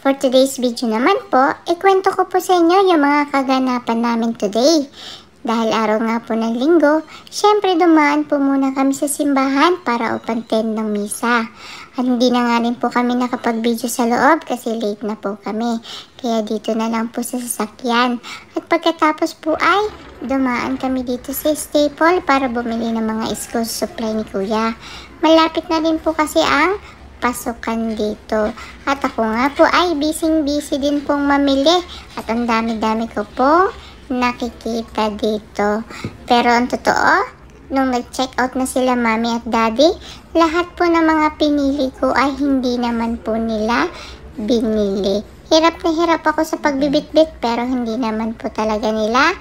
For today's video naman po, ikwento ko po sa inyo yung mga kaganapan namin today. Dahil araw nga po ng linggo, syempre dumaan po muna kami sa simbahan para upantin ng misa. At hindi na nga rin po kami nakapag-video sa loob kasi late na po kami. Kaya dito na lang po sa sasakyan. At pagkatapos po ay dumaan kami dito sa Staple para bumili ng mga school supply ni Kuya. Malapit na rin po kasi ang pasukan dito. At ako nga po ay busy din pong mamili. At ang dami-dami ko pong nakikita dito. Pero ang totoo, nung nag-check out na sila mami at daddy, lahat po ng mga pinili ko ay hindi naman po nila binili. Hirap na hirap ako sa pagbibitbit pero hindi naman po talaga nila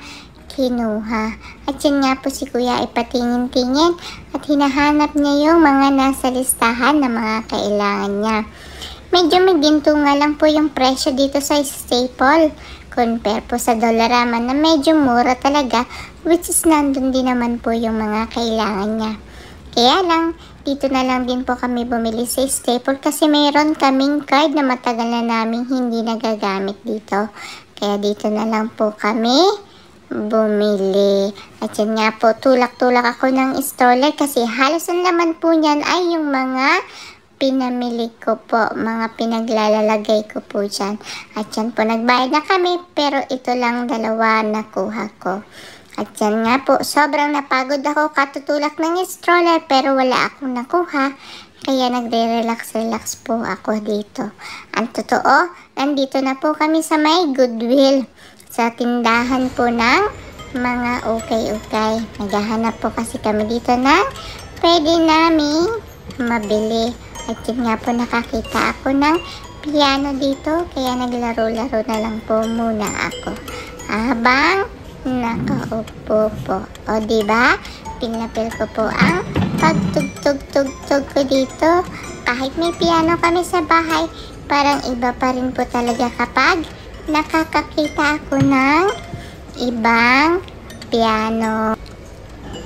kinuha. At yun nga po si Kuya ay patingin-tingin at hinahanap niya yung mga nasa listahan na mga kailangan niya. Medyo may ginto nga lang po yung presyo dito sa Staple. Compare po sa Dollarama na medyo mura talaga, which is nandun din naman po yung mga kailangan niya. Kaya lang, dito na lang din po kami bumili sa Staple kasi mayroon kaming card na matagal na namin hindi nagagamit dito. Kaya dito na lang po kami bumili. At yan nga po, tulak-tulak ako ng stroller kasi halos ang laman po niyan ay yung mga pinamili ko po, mga pinaglalagay ko po dyan. At yan po, nagbayad na kami pero ito lang dalawa nakuha ko. At yan nga po, sobrang napagod ako katutulak ng stroller pero wala akong nakuha. Kaya nagre-relax po ako dito. Ang totoo, nandito na po kami sa may Goodwill. Sa tindahan po ng mga ukay-ukay. Naghahanap po kasi kami dito na pwede naming mabili. At yun nga po, nakakita ako ng piano dito. Kaya naglaro-laro na lang po muna ako. Habang nakaupo po. O diba? Pinapil ko po ang pagtugtog-tugtog ko dito. Kahit may piano kami sa bahay, parang iba pa rin po talaga kapag nakakakita ako ng ibang piano.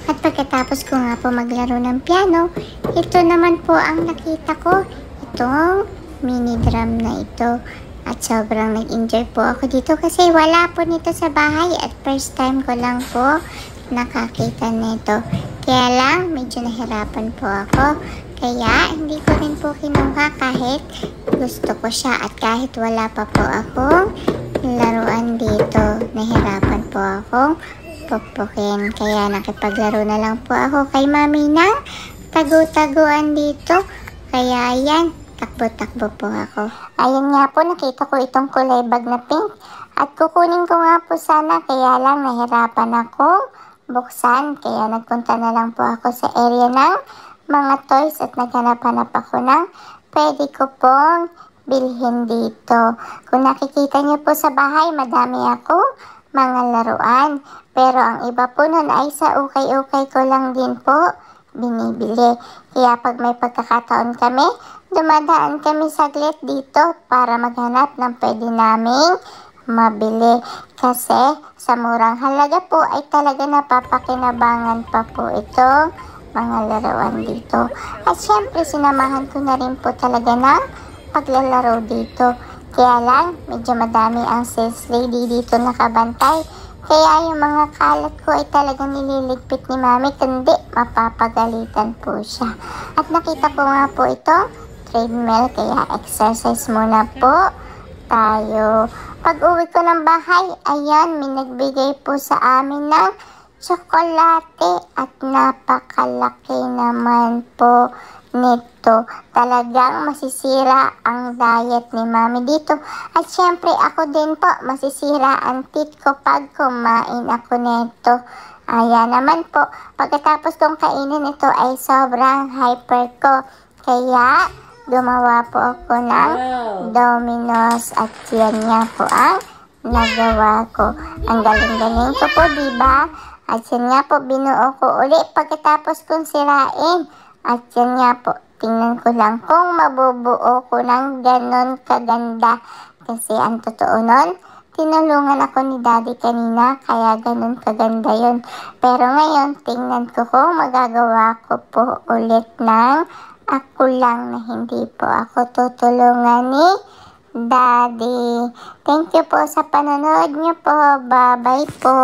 At pagkatapos ko nga po maglaro ng piano, ito naman po ang nakita ko, itong mini drum na ito. At sobrang nag-enjoy po ako dito kasi wala po nito sa bahay at first time ko lang po nakakita nito. Kaya lang, medyo nahirapan po ako. Kaya hindi ko rin po kinuha kahit gusto ko siya at kahit wala pa po akong laruan dito. Nahirapan po akong pupukin. Kaya nakipaglaro na lang po ako kay mami ng tagu-taguan dito. Kaya ayan, takbo-takbo po ako. Ayan nga po, nakita ko itong kulay bag na pink. At kukunin ko nga po sana, kaya lang nahirapan ako buksan. Kaya nagpunta na lang po ako sa area ng mga toys at naghanap-hanap ako ng pwede ko pong bilhin dito. Kung nakikita niyo po sa bahay, madami ako mga laruan. Pero ang iba po nun ay sa ukay-ukay ko lang din po binibili. Kaya pag may pagkakataon kami, dumadaan kami saglit dito para maghanap ng pwede naming mabili. Kasi sa murang halaga po ay talaga napapakinabangan pa po itong mga laruan dito. At syempre sinamahan ko na rin po talaga ng paglalaro dito. Kaya lang medyo madami ang sales lady dito nakabantay. Kaya yung mga kalat ko ay talagang nililigpit ni mami kundi mapapagalitan po siya. At nakita ko nga po ito, treadmill, kaya exercise muna po tayo. Pag uwi ko ng bahay, ayan, may nagbigay po sa amin ng tsokolate at napakalaki naman po nito. Talagang masisira ang diet ni mami dito. At syempre ako din po, masisira ang teeth ko pag kumain ako nito. Ayan naman po, pagkatapos kong kainin ito ay sobrang hyper ko. Kaya gumawa po ako ng Domino's at yan nga po ang nagawa ko. Ang galing-galing ko po, diba? At yan nga po, binuo ko uli pagkatapos kong sirain. At yan nga po, tingnan ko lang kung mabubuo ko ng ganon kaganda. Kasi ang totoo nun, tinulungan ako ni daddy kanina, kaya ganon kaganda yun. Pero ngayon, tingnan ko kung magagawa ko po ulit ng ako lang na hindi po ako tutulungan ni Daddy. Thank you po sa panonood niyo po. Bye-bye po.